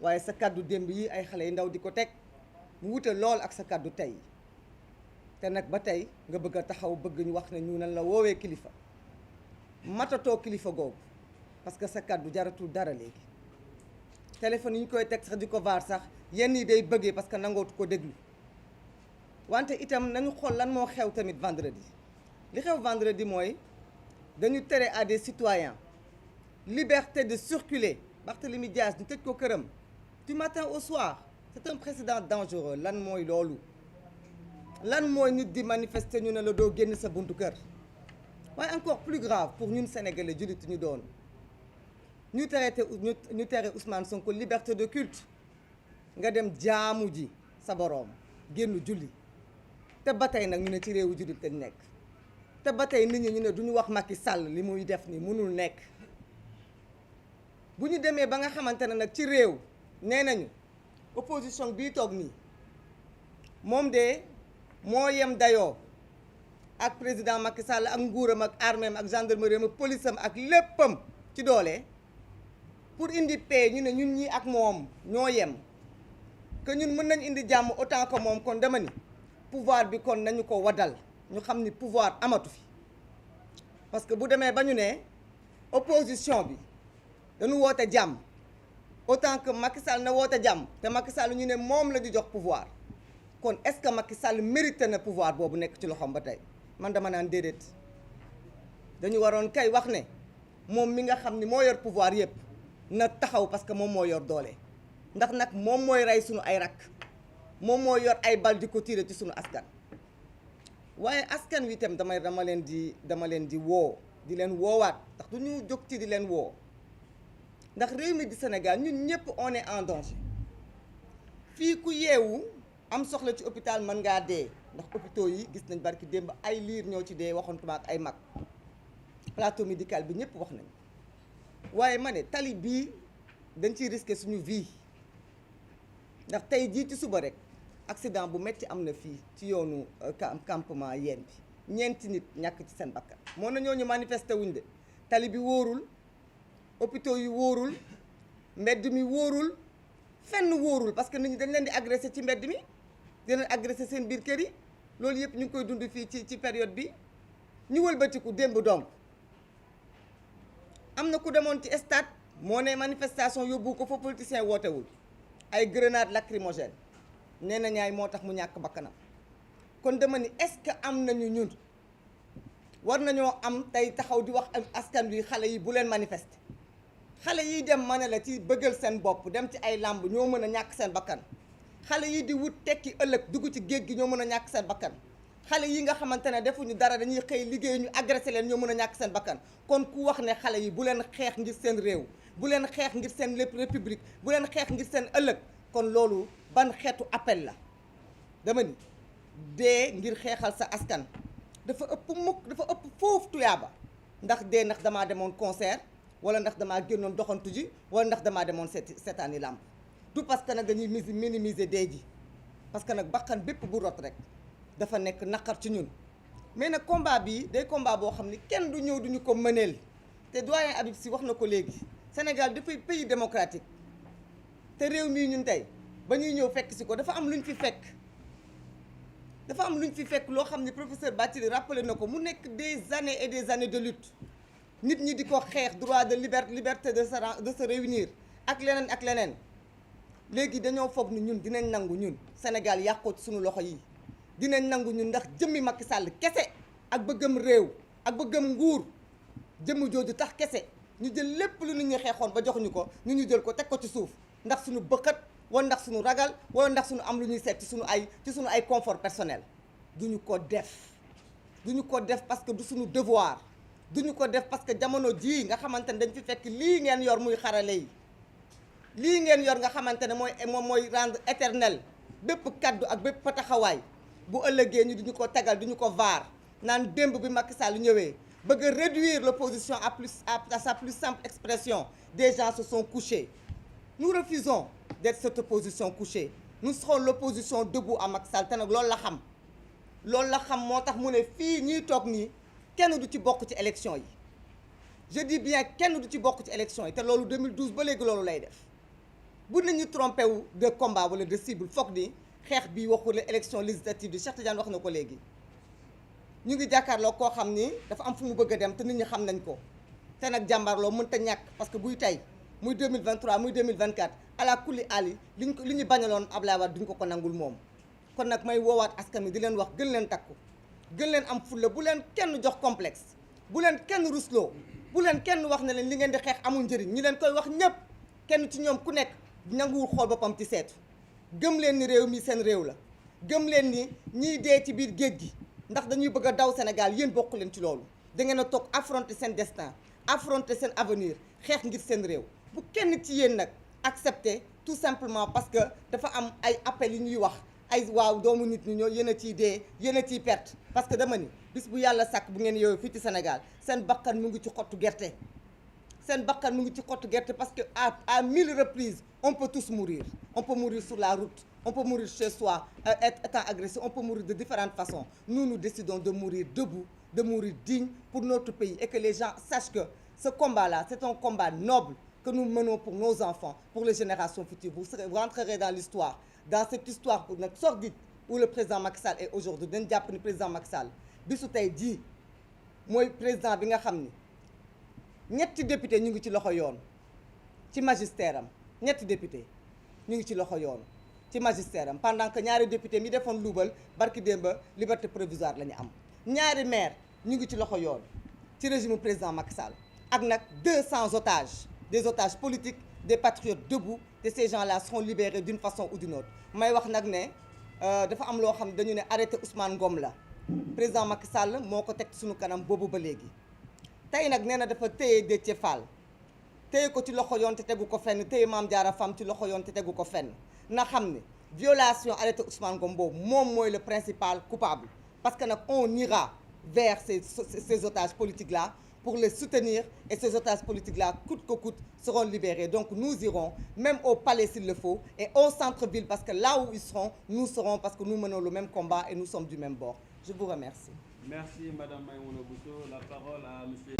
waaye sa kàddu démb yi ay xale yu ndaw di ko teg mu wute lool ak sa kàddu tey te nag ba tey nga bëgg a taxaw bëgg ñu wax ne ñu nan la woowee kilifa matatoo kilifa googu parce que sa kàddu jaratul dara léegi téléphone yi ñu koy teg sax di ko vaar sax yenn yi day bëggee parce que nangootu ko déglu wante itam nañu xool lan moo xew tamit vendredi li xew vendredi mooy dañu tere à des citoyens liberté de circuler Barthélémy Dias ñu tëj ko këram du matin au soir c'est un précédent dangereux lan mooy loolu lan mooy nit di manifester ñu ne la doo génn sa buntu kër waaye encore plus grave pour ñun sénégalais jullit ñu doon ñu tere Ousmane Sonko liberté de culte nga dem jaamu ji sa boroom génn julli te ba tey nag ñu ne ci réewu jullit lañ nekk te ba tey nit ñi ñu ne duñu wax Macky Sall li muy def ni mënul nekk bu ñu demee ba nga xamante ne nag ci réew nee nañu opposition bii toog nii moom de moo yem dayoo ak président Macky Sall ak nguuram ak armée am ak gendarmerie am ak police am ak léppam ci doole pour indi paix ñu ne ñun ñii ak moom ñoo yem que ñun mën nañ indi jàmm autant que moom kon dama ni pouvoir bi kon nañu ko waddal ñu xam ni pouvoir amatu fi parce que bu demee ba ñu ne opposition bi dañu woote jàmm autant que Macky Sall na woote jàmm te Macky Sall ñu ne moom la ñu jox pouvoir kon est-ce que Macky Sall mérité na pouvoir boobu nekk ci loxoom ba tey man dama naan déedéet dañu waroon kay wax ne moom mi nga xam ni moo yor pouvoir yépp na taxaw parce que moom moo yor doole ndax nag moom mooy rey sunu ay rakk moom moo yor ay bal di ko tiire ci sunu askan waaye askan wi itam dama leen di woo di leen woowaat ndax du ñu jóg ci di leen woo ndax réew mi di Sénégal ñun ñëpp on est en danger fii ku yeewu am soxla ci hôpital mën ngaa dee ndax hôpitaux yi gis nañ barki démb ay liir ñoo ci dee waxantuma ak ay mag plateau médical bi ñëpp wax nañ waaye ma ne tali bii dañ ciy risqué suñu vie ndax tey jii ci suba rek accident bu metti am na fii ci yoonu campement yeen bi ñeenti nit ñàkk ci seen bakkan moo na ñooñu manifesté wuñ de tali bi wóorul hôpitaux yi wóorul mbedd mi wóorul fenn wóorul parce que nit ñi dañ leen di agressé ci mbedd mi di leen agressé seen biir kër yi loolu yëpp ñu ngi koy dund fii ci période bi ñu wëlbatiku démb donc am na ku demoon ci stade moo ne manifestation yóbbu ko fa politicien wootewul ay grenade lacrymogène nee na ñaay moo tax mu ñàkk bakkanam kon dama ni est-ce que am nañu ñun war nañoo am tey taxaw di wax askan wi xale yi bu leen manifester xale yiy dem ma ne la ci bëggal seen bopp dem ci ay làmb ñoo mën a ñàkk seen bakkan xale yi di wut tekki ëllëg dugg ci géej gi ñoo mën a ñàkk seen bakkan xale yi nga xamante ne defuñu dara dañuy xëy liggéey ñu agressé leen ñoo mën a ñàkk seen bakkan kon ku wax ne xale yi bu leen xeex ngir seen réew bu leen xeex ngir seen lépp république bu leen xeex ngir seen ëllëg kon loolu ban xeetu appel la dama ni dee ngir xeexal sa askan dafa ëpp foofu tuyaaba ndax dee ndax damaa demoon concert wala ndax damaa génnoon doxantu ji wala ndax damaa demoon seetaani làmb du parce que nag dañuy minimiser dee ji parce que nag bakkan bépp bu rot rek dafa nekk naqar ci ñun mais nag combat bi day combat boo xam ni kenn du ñëw duñu ko mëneel te doyen Habib Sy wax na ko léegi Sénégal dafay pays démocratique te réew mii ñun tey ba ñuy ñëw fekk si ko dafa am luñ fi fekk loo xam ne professeur Bathily rappelé na ko mu nekk des années et des années de lutte nit ñi di ko xeex droit de liberté de se réunir ak leneen léegi dañoo foog ni ñun dinañ nangu ñun Sénégal yàqoo ci suñu loxo yi dinañ nangu ñun ndax jëmmi Macky Sall kese ak bëggam réew ak bëggam nguur jëmm jooju tax kese ñu jël lépp lu nit ñi xeexoon ba joxuñu ko ñu jël ko teg ko ci suuf ndax suñu bëkkat wala ndax suñu ragal wala ndax suñu am lu ñuy seet ci suñu ay confort personnel duñu ko def parce que du suñu devoir duñu ko def parce que jamono jii nga xamante ne dañ fi fekk lii ngeen yor muy xarale yi lii ngeen yor nga xamante ne mooy rendre éternel bépp kaddu ak bépp taxawaay bu ëllëgee ñu duñu ko tegal duñu ko vaar naan démb bi Macky Sall ñëwee bëgg a réduire l'opposition à sa plus simple expression des gens se sont couchés nous refusons d'être cette opposition couchée nous serons l'opposition debout à Macky Sall te nag loolu la xam moo tax mu ne fii ñuy toog nii kenn du ci bokk ci élection yi je dis bien kenn du ci bokk ci élection yi te loolu 2012 ba léegi loolu lay def bu nañu trompé wu de combat wala de cible foog ni xeex bi waxul élection législative di Cheikh Tidiane wax na ko léegi ñu ngi jàkkaarloo koo xam ni dafa am fu mu bëgg a dem te nit ñi xam nañ ko te nag jàmbaarloo mënta ñàkk parce que buy tey muy 2023 muy 2024 ala kulli ali li ñu bañaloon Ablaye Wade duñ ko nangul moom kon nag may woowaat askan wi di leen wax gën leen takku gën leen am fulla bu leen kenn jox complexe bu leen kenn rusloo bu leen kenn wax ne leen li ngeen di xeex amul njëriñ ñi leen koy wax ñëpp kenn ci ñoom ku nekk nanguwul xool boppam ci seetu gëm leen ni réew mi seen réew la gëm leen ni ñiy dee ci biir géej gi ndax dañuy bëgg a daw Sénégal yéen bokk leen ci loolu da ngeen a toog affronter seen destin affronter seen avenir xeex ngir seen réew bu kenn ci yéen nag accepter tout simplement parce que dafa am ay appels yi ñuy wax ay waaw doomu nit ñi ñoo yéen a ciy dee yéen a ciy perte parce que dama ni bis bu yàlla sàkk bu ngeen yow fii ci Sénégal seen bakkan mu ngi ci xottu gerte seen bakkan mu ngi ci xottu gerte parce que à 1000 reprises on peut tous mourir on peut mourir sur la route on peut mourir chez soi étant agressé on peut mourir de différentes façons nous décidons de mourir debout de mourir digne pour notre pays et que les gens sachent que ce combat-là c'est un combat noble que nous menons pour nos enfants pour les générations futures vous rentrerez dans l'histoire dans cette histoire nag sordide où le président Macky Sall est aujourd'hui dañ jàpp ni président Macky Sall bisu tey jii mooy président bi nga xam ni ñetti député ñu ngi ci loxo yoon ci magistère am ñetti député ñu ngi ci loxo yoon ci magistère am pendant que ñaari député mi defoon luubal barki démba liberté provisoire la ñu am ñaari maire ñu ngi ci loxo yoon ci régime président Macky Sall ak nag 200 otages des otages politiques des patriotes debout te ces gens-là seront libérés d'une façon ou d'une autre may wax nag ne dafa am loo xam ne dañu ne arrêté Ousmane Ngom la président Macky Sall moo ko teg suñu kanam boobu ba léegi tey nag nee na dafa téye Déthié Fall téye ko ci loxo yoon te tegu ko fenn téye Mame Diarra Fam ci loxo yoon te tegu ko fenn na xam ne violation arrêté Ousmane Ngom boobu moom mooy le principal coupable parce que nag on ira vers ces otages politiques là pour les soutenir et ces otages politiques là coûte que coûte seront libérés donc nous irons même au palais s'il le faut et au centre-ville parce que là où ils seront nous serons parce que nous menons le même combat et nous sommes du même bord je vous remercie. Merci Madame Maïmouna Bousso. La parole à Monsieur